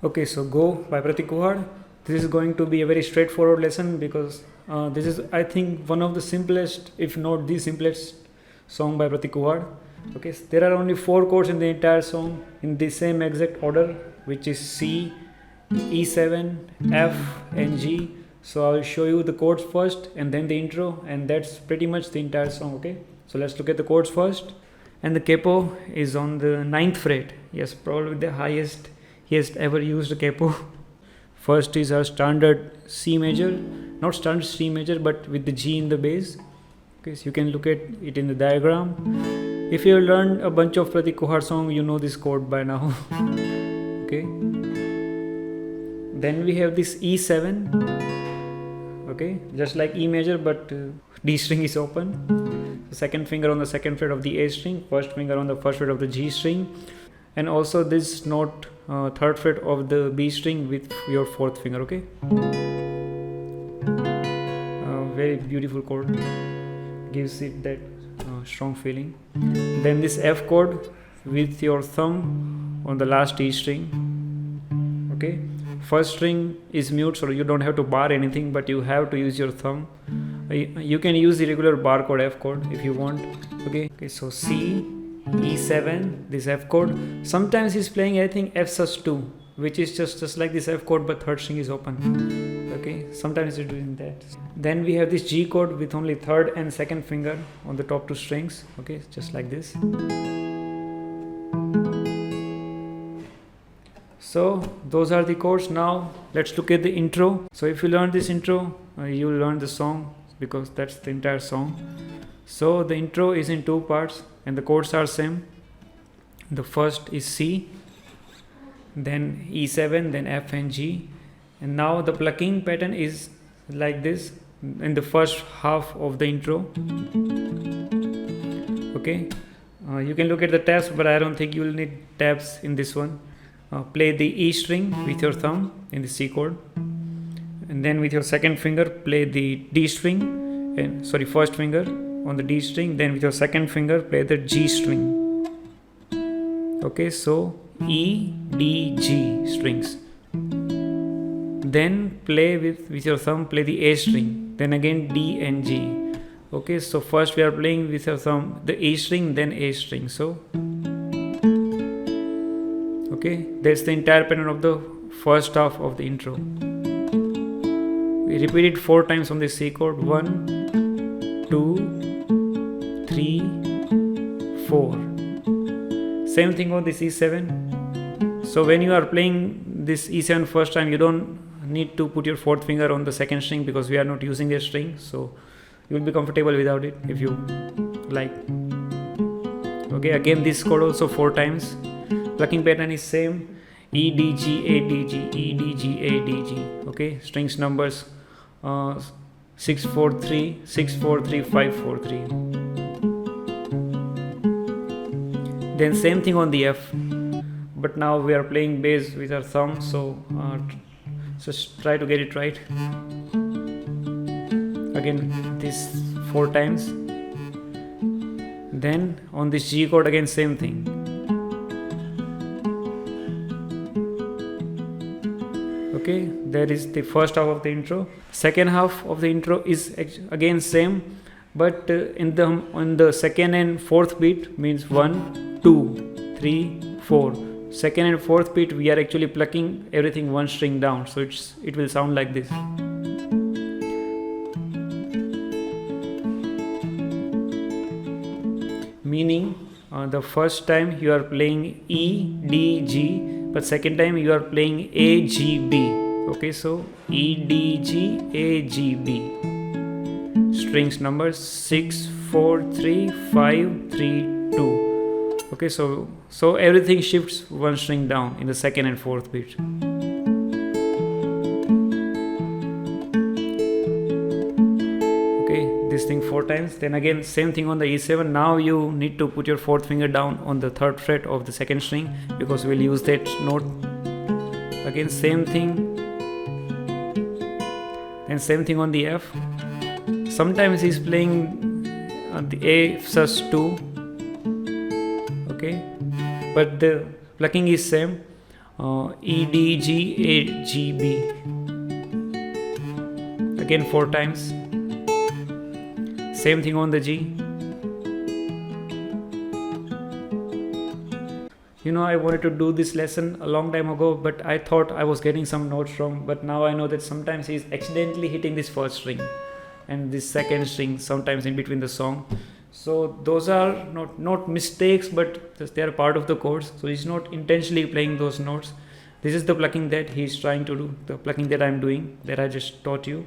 Okay, so Go by Prateek Kuhad. This is going to be a very straightforward lesson because this is, I think, one of the simplest, if not the simplest song by Prateek Kuhad. Okay, so there are only 4 chords in the entire song in the same exact order, which is C, E7, F and G. So I will show you the chords first and then the intro, and that's pretty much the entire song. Okay, so let's look at the chords first. And the capo is on the 9th fret. Yes, probably the highest he has ever used a capo. First is our standard C major, not standard C major, but with the G in the bass. Okay, so you can look at it in the diagram. If you have learned a bunch of Prateek Kuhad song, you know this chord by now. Okay. Then we have this E7. Okay, just like E major, but D string is open. The second finger on the 2nd fret of the A string, first finger on the 1st fret of the G string, and also this note 3rd fret of the B string with your 4th finger. Okay, very beautiful chord, gives it that strong feeling. Then this F chord with your thumb on the last E string. Okay, first string is mute, so you don't have to bar anything, but you have to use your thumb. You can use the regular bar chord F chord if you want. Okay, so C, E7, this F chord. Sometimes he's playing, I think, F sus2, which is just like this F chord, but 3rd string is open. Okay, sometimes he's doing that. Then we have this G chord with only 3rd and 2nd finger on the top 2 strings. Okay, just like this. So those are the chords. Now let's look at the intro. So if you learn this intro, you will learn the song, because that's the entire song. So the intro is in 2 parts and the chords are same. The first is C, then E7, then F and G. And now the plucking pattern is like this in the first half of the intro. Okay, you can look at the tabs, but I don't think you will need tabs in this one. Play the E string with your thumb in the C chord, and then with your 2nd finger play the D string, and first finger on the D string, then with your 2nd finger play the G string. Okay, so E, D, G strings. Then play with your thumb, play the A string, then again D and G. Okay, so first we are playing with your thumb the A string, then A string. So okay, that's the entire pattern of the first half of the intro. We repeat it 4 times on the C chord. 1, 2, 3, 4. Same thing on this E7. So when you are playing this E7 first time, you don't need to put your 4th finger on the 2nd string, because we are not using a string. So you will be comfortable without it if you like. Okay, again this chord also 4 times. Plucking pattern is same. E, D, G, A, D, G, E, D, G, A, D, G. Okay, strings numbers 6, 4, 3, 6, 4, 3, 5, 4, 3. Then same thing on the F, but now we are playing bass with our thumb, so just try to get it right. Again this 4 times. Then on this G chord again same thing. Okay, that is the first half of the intro. Second half of the intro is again same, but on the 2nd and 4th beat, means 1, 2, 3, 4. 2nd and 4th beat, we are actually plucking everything 1 string down, so it will sound like this. Meaning the first time you are playing E, D, G, but 2nd time you are playing A, G, B. Okay, so E, D, G, A, G, B. Strings numbers 6, 4, 3, 5, 3, 2. Okay, so everything shifts 1 string down in the 2nd and 4th beat. Okay, this thing 4 times. Then again same thing on the E7. Now you need to put your 4th finger down on the 3rd fret of the 2nd string, because we'll use that note. Again same thing, and same thing on the F. Sometimes he's playing the A sus2, okay, but the plucking is same. E, D, G, A, G, B. Again 4 times. Same thing on the G. You know, I wanted to do this lesson a long time ago, but I thought I was getting some notes wrong. But now I know that sometimes he's accidentally hitting this 1st string and this 2nd string sometimes in between the song. So those are not mistakes, but they are part of the chords. So he's not intentionally playing those notes. This is the plucking that he's trying to do, the plucking that I'm doing, that I just taught you.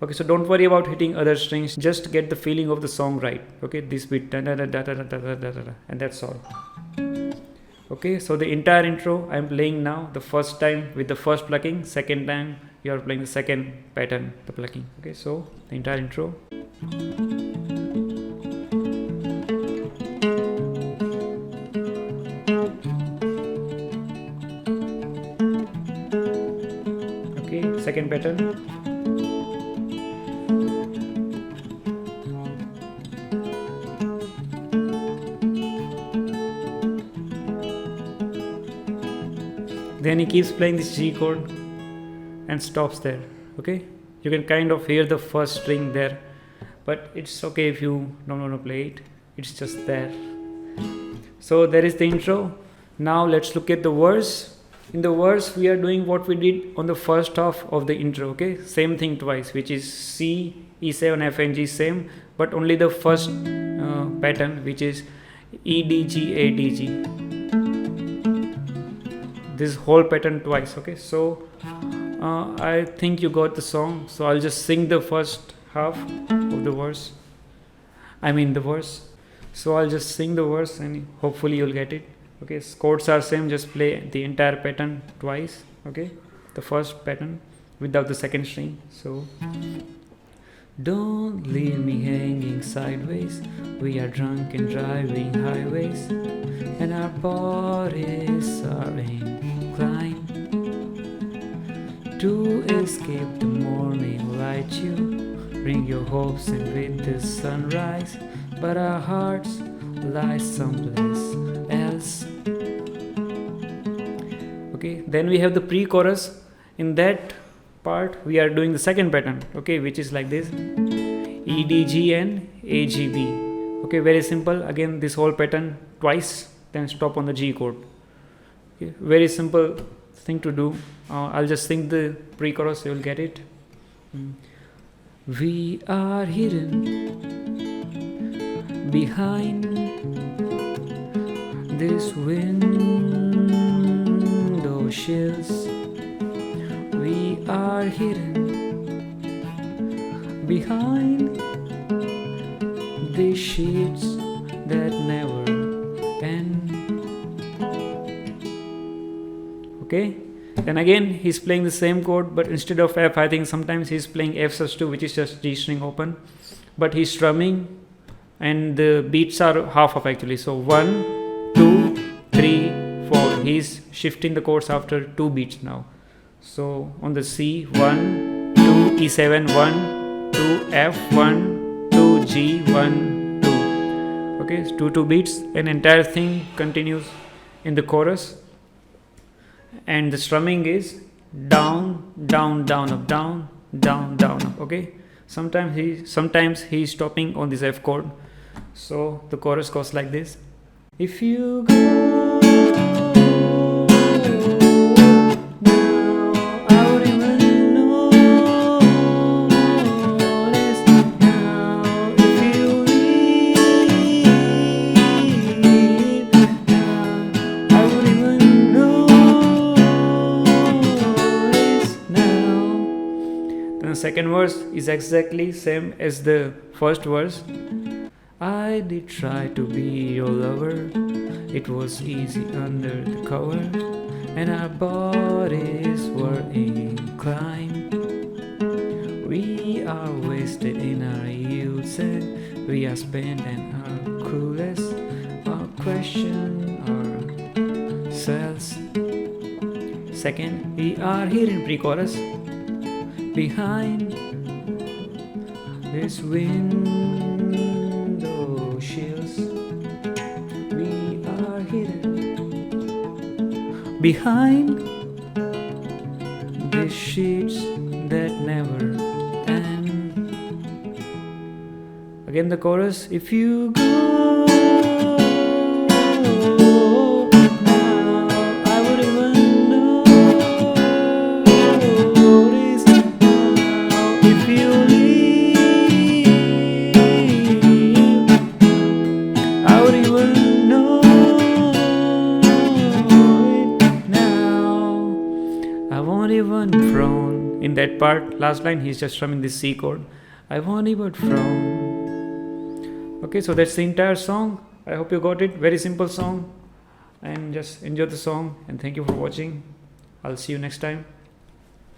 Okay, so don't worry about hitting other strings, just get the feeling of the song right. Okay, this beat, da da da da da da da da da, and that's all. Okay, so the entire intro I'm playing now, the first time with the first plucking, second time you are playing the second pattern, the plucking. Okay, so the entire intro. Okay, second pattern. Then he keeps playing this G chord and stops there. Okay, you can kind of hear the first string there, but it's okay if you don't want to play it, it's just there. So there is the intro. Now let's look at the verse. In the verse we are doing what we did on the first half of the intro. Okay, same thing twice, which is C, E7, F and G, same, but only the first pattern, which is E, D, G, A, D, G. This whole pattern twice. Okay, so I think you got the song, so I'll just sing the first half of the verse, the verse. So I'll just sing the verse and hopefully you'll get it. Okay, chords are same, just play the entire pattern twice. Okay, the first pattern without the second string. So don't leave me hanging sideways, we are drunk and driving highways, and our bodies are inclined to escape the morning light. You bring your hopes in with the sunrise, but our hearts lie someplace else. Okay, then we have the pre-chorus. In that part we are doing the second pattern, okay, which is like this: E, D, G and A, G, B. Okay, very simple. Again this whole pattern twice, then stop on the G chord. Okay, very simple thing to do. I'll just sing the pre-chorus so you'll get it. We are hidden behind this window shills. We are hidden behind these sheets that never end. Okay, then again he's playing the same chord, but instead of F, I think sometimes he's playing F sus2, which is just G string open, but he's strumming and the beats are half of actually. So 1, 2, 3, 4. He's shifting the chords after 2 beats now. So on the C, 1, 2, E7, 1, 2, F, 1, 2, G, 1, 2. Okay, it's 2 beats, and entire thing continues in the chorus. And the strumming is down, down, down, up, down, down, down, up. Okay, sometimes he's stopping on this F chord. So the chorus goes like this: if you go now, I wouldn't even notice now. If you leave now, I wouldn't even notice now. Then the second verse is exactly same as the first verse. I did try to be your lover, it was easy under the cover, and our bodies were inclined. We are wasted in our youth, said we are spent and are clueless, or question ourselves. Second, we are here in pre-chorus. Behind this window shields, we are hidden. Behind these sheets that never end. Again the chorus. If you go now, I would even notice now. If you leave, I would even know it now. I won't even frown. In that part, last line, he's just strumming this C chord. I won't even frown. Okay, so that's the entire song. I hope you got it. Very simple song. And just enjoy the song. And thank you for watching. I'll see you next time.